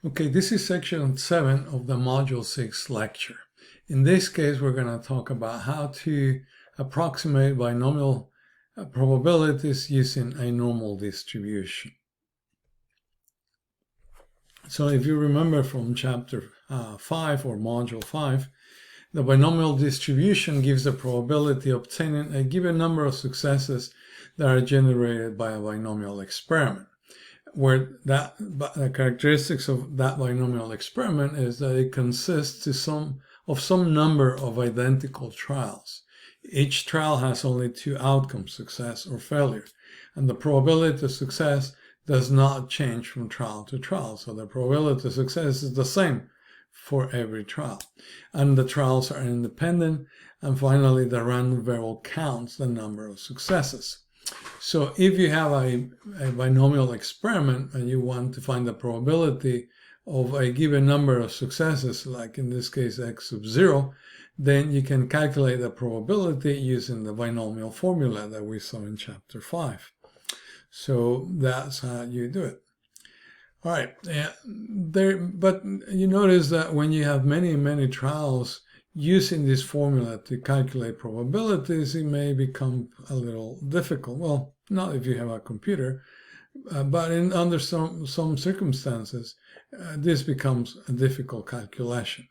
Okay, this is section 7 of the module 6 lecture. In this case, we're going to talk about how to approximate binomial probabilities using a normal distribution. So if you remember from chapter 5 or module 5, the binomial distribution gives the probability of obtaining a given number of successes that are generated by a binomial experiment, where the characteristics of that binomial experiment is that it consists of some number of identical trials. Each trial has only two outcomes, success or failure, and the probability of success does not change from trial to trial. So the probability of success is the same for every trial, and the trials are independent. And finally, the random variable counts the number of successes. So if you have a binomial experiment and you want to find the probability of a given number of successes, like in this case x sub 0, then you can calculate the probability using the binomial formula that we saw in chapter 5. So that's how you do it. All right, but you notice that when you have many trials using this formula to calculate probabilities, it may become a little difficult. Well, not if you have a computer, but under some circumstances, this becomes a difficult calculation.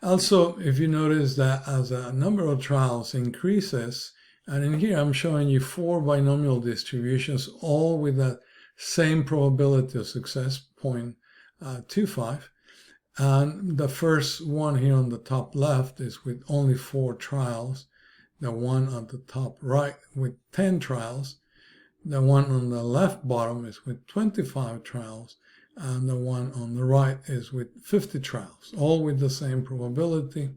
Also, if you notice that as a number of trials increases, and in here I'm showing you 4 binomial distributions, all with that same probability of success, 0.25. And the first one here on the top left is with only 4 trials. The one on the top right with 10 trials. The one on the left bottom is with 25 trials. And the one on the right is with 50 trials, all with the same probability.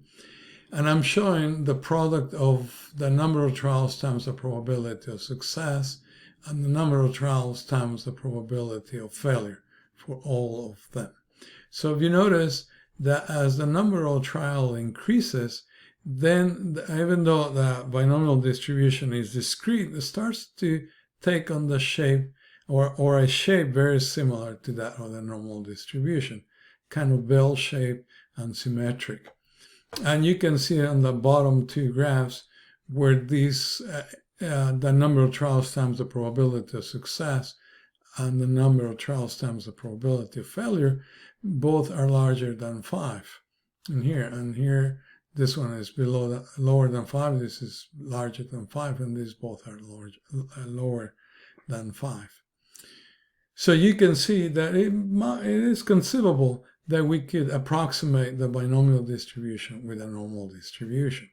And I'm showing the product of the number of trials times the probability of success and the number of trials times the probability of failure for all of them. So if you notice that as the number of trials increases, then even though the binomial distribution is discrete, it starts to take on the shape or a shape very similar to that of the normal distribution, kind of bell shape and symmetric. And you can see on the bottom 2 graphs where these the number of trials times the probability of success and the number of trials times the probability of failure, both are larger than 5. And here, this one is lower than 5, this is larger than 5, and these both are lower than 5. So you can see that it is conceivable that we could approximate the binomial distribution with a normal distribution.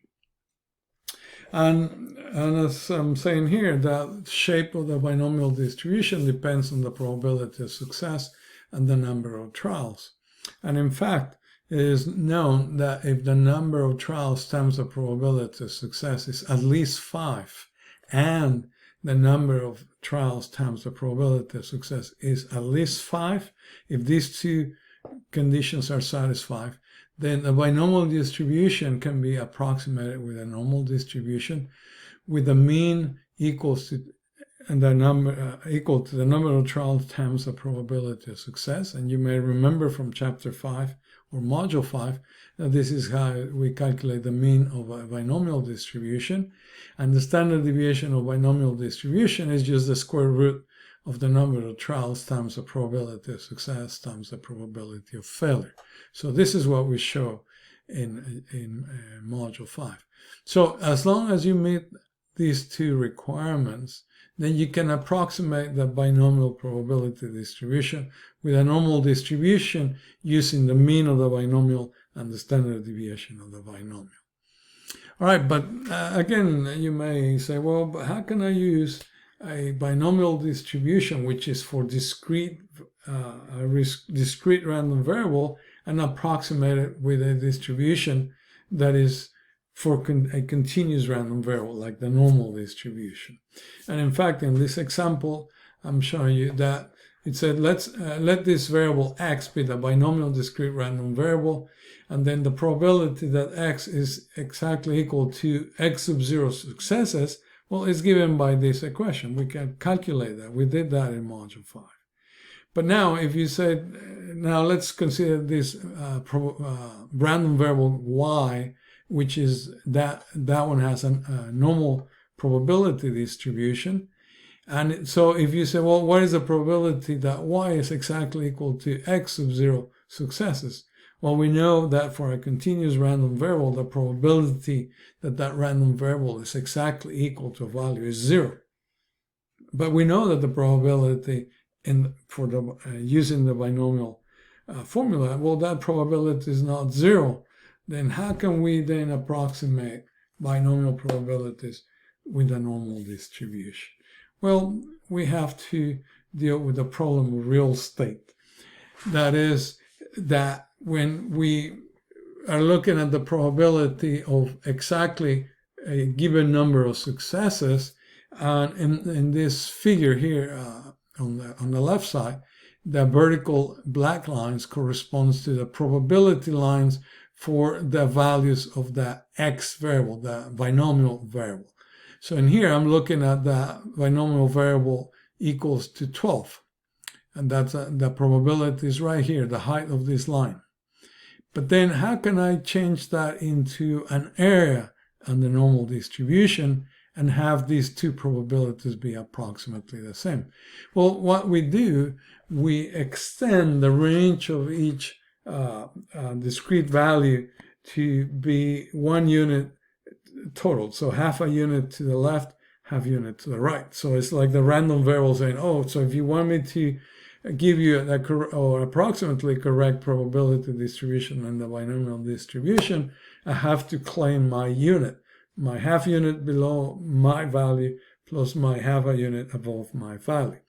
And as I'm saying here, the shape of the binomial distribution depends on the probability of success and the number of trials. And in fact, it is known that if the number of trials times the probability of success is at least 5, and the number of trials times the probability of success is at least 5, if these two conditions are satisfied, then the binomial distribution can be approximated with a normal distribution with the mean equals to the number equal to the number of trials times the probability of success. And you may remember from chapter 5 or module 5 that this is how we calculate the mean of a binomial distribution. And the standard deviation of binomial distribution is just the square root of the number of trials times the probability of success times the probability of failure. So this is what we show in module 5. So as long as you meet these 2 requirements, then you can approximate the binomial probability distribution with a normal distribution using the mean of the binomial and the standard deviation of the binomial. All right, but again, you may say, well, but how can I use a binomial distribution which is for discrete random variable and approximate it with a distribution that is for a continuous random variable like the normal distribution? And in fact, in this example, I'm showing you that it said let this variable x be the binomial discrete random variable, and then the probability that x is exactly equal to x sub 0 successes, well, it's given by this equation. We can calculate that. We did that in module 5. But now if you said, now let's consider this random variable y, which is that one has a normal probability distribution. And so if you say, well, what is the probability that y is exactly equal to x sub 0 successes? Well, we know that for a continuous random variable, the probability that that random variable is exactly equal to a value is 0. But we know that the probability for the using the binomial formula, well, that probability is not 0. Then how can we then approximate binomial probabilities with a normal distribution? Well, we have to deal with the problem of real estate. That is, that when we are looking at the probability of exactly a given number of successes, and in this figure here on the left side, the vertical black lines corresponds to the probability lines for the values of the x variable, the binomial variable. So in here, I'm looking at the binomial variable equals to 12. And that's the probability is right here, the height of this line. But then how can I change that into an area on the normal distribution and have these two probabilities be approximately the same? Well, what we do, we extend the range of each discrete value to be 1 unit total. So half a unit to the left, half unit to the right. So it's like the random variable saying, oh, so if you want me to give you or approximately correct probability distribution and the binomial distribution, I have to claim my unit, my half unit below my value plus my half a unit above my value.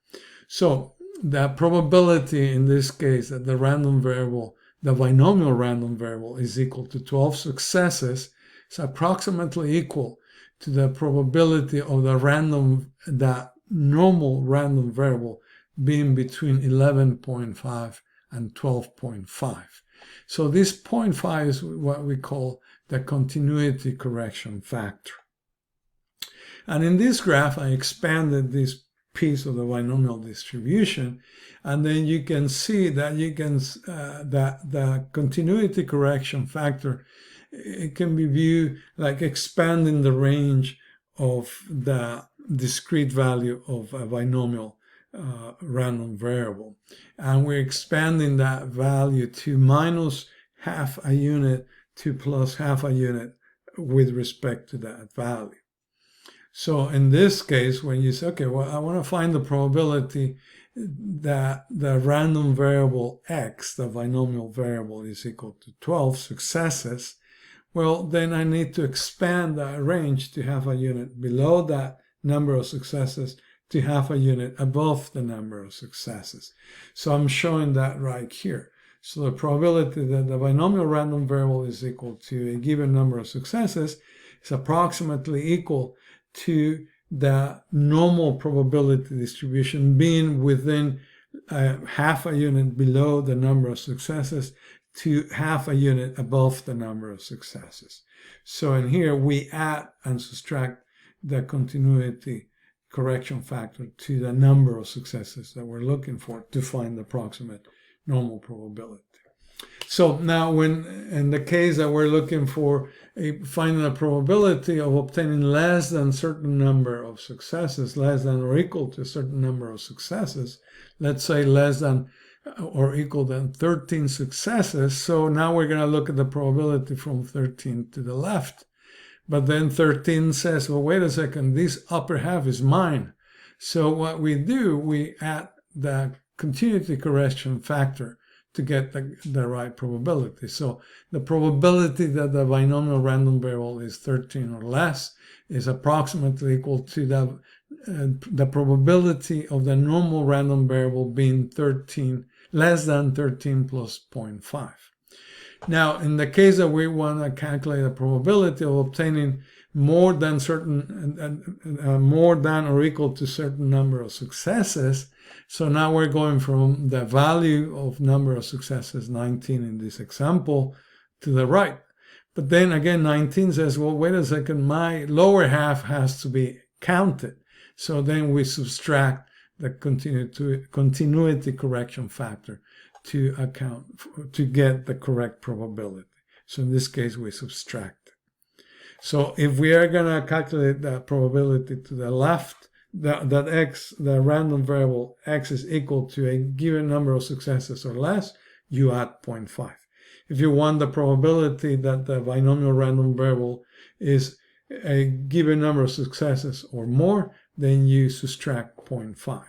So the probability in this case that the random variable, the binomial random variable, is equal to 12 successes is approximately equal to the probability of the normal random variable being between 11.5 and 12.5. So this 0.5 is what we call the continuity correction factor. And in this graph, I expanded this piece of the binomial distribution, and then you can see that that the continuity correction factor, it can be viewed like expanding the range of the discrete value of a binomial random variable. And we're expanding that value to minus half a unit to plus half a unit with respect to that value. So in this case, when you say, okay, well, I want to find the probability that the random variable x, the binomial variable, is equal to 12 successes, well, then I need to expand that range to half a unit below that number of successes to half a unit above the number of successes. So I'm showing that right here. So the probability that the binomial random variable is equal to a given number of successes is approximately equal to the normal probability distribution being within half a unit below the number of successes to half a unit above the number of successes. So in here, we add and subtract the continuity correction factor to the number of successes that we're looking for to find the approximate normal probability. So now when in the case that we're looking for finding a probability of obtaining less than a certain number of successes, less than or equal to a certain number of successes, let's say less than or equal than 13 successes. So now we're going to look at the probability from 13 to the left. But then 13 says, well, wait a second, this upper half is mine. So what we do, we add the continuity correction factor to get the right probability. So the probability that the binomial random variable is 13 or less is approximately equal to the probability of the normal random variable being 13, less than 13 plus 0.5. Now, in the case that we want to calculate the probability of obtaining more than or equal to certain number of successes, so now we're going from the value of number of successes, 19 in this example, to the right. But then again, 19 says, well, wait a second, my lower half has to be counted. So then we subtract the continuity correction factor to account to get the correct probability. So in this case, we subtract. So if we are going to calculate the probability to the left, that x, the random variable x, is equal to a given number of successes or less, you add 0.5. If you want the probability that the binomial random variable is a given number of successes or more, then you subtract 0.5.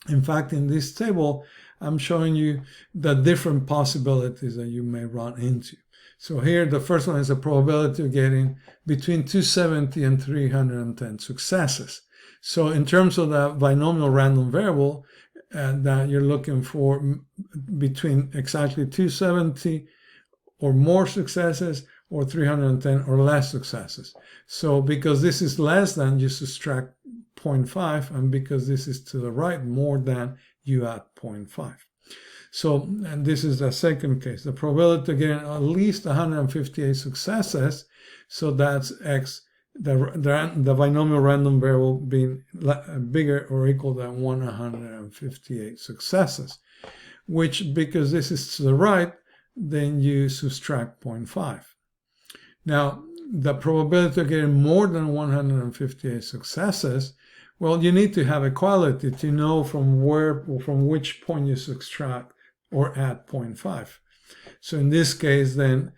In fact, in this table, I'm showing you the different possibilities that you may run into. So here, the first one is the probability of getting between 270 and 310 successes. So in terms of the binomial random variable, that you're looking for between exactly 270 or more successes or 310 or less successes. So because this is less than, you subtract 0.5, and because this is to the right, more than, you add 0.5. So, and this is the second case, the probability of getting at least 158 successes. So that's x, the binomial random variable being bigger or equal than 158 successes, which, because this is to the right, then you subtract 0.5. Now, the probability of getting more than 158 successes, well, you need to have equality to know from which point you subtract or add 0.5. So in this case, then,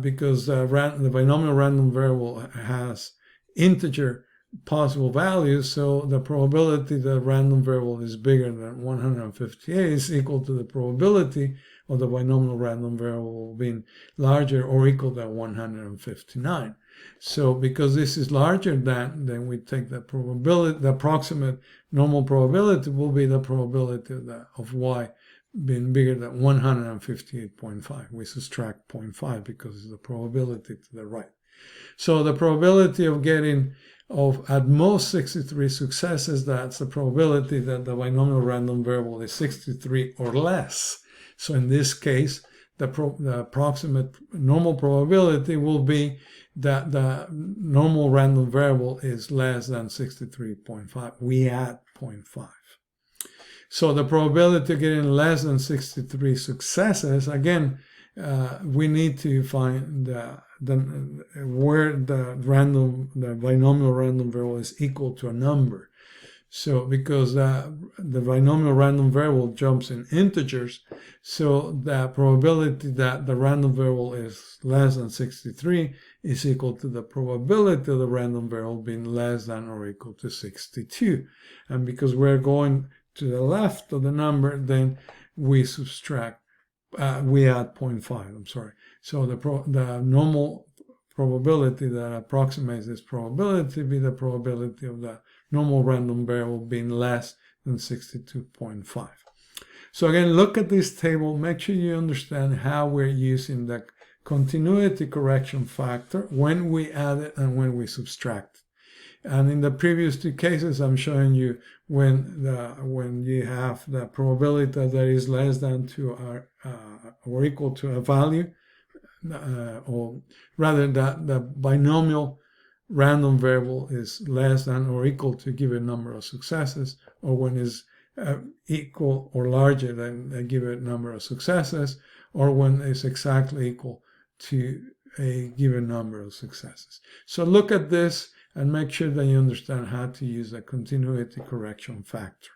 because the binomial random variable has integer possible values, so the probability that random variable is bigger than 158 is equal to the probability of the binomial random variable being larger or equal to 159. So because this is larger than, then we take the probability, the approximate normal probability will be the probability of y being bigger than 158.5. We subtract 0.5 because it's the probability to the right. So the probability of getting at most 63 successes, that's the probability that the binomial random variable is 63 or less. So in this case, the approximate normal probability will be that the normal random variable is less than 63.5. We add 0.5. So the probability of getting less than 63 successes, again, we need to find where the binomial random variable is equal to a number. So because the binomial random variable jumps in integers, so the probability that the random variable is less than 63 is equal to the probability of the random variable being less than or equal to 62. And because we're going to the left of the number, then we subtract, we add 0.5, I'm sorry. So the normal probability that approximates this probability be the probability of the normal random variable being less than 62.5. So again, look at this table, make sure you understand how we're using the continuity correction factor when we add it and when we subtract it. And in the previous two cases, I'm showing you when you have the probability that is less than or equal to a value, or rather that the binomial random variable is less than or equal to a given number of successes, or when it's equal or larger than a given number of successes, or when it's exactly equal to a given number of successes. So look at this and make sure that you understand how to use the continuity correction factor.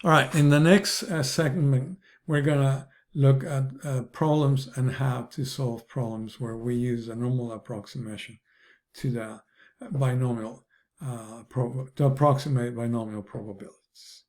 All right, in the next segment, we're going to look at problems and how to solve problems where we use a normal approximation to the binomial, to approximate binomial probabilities.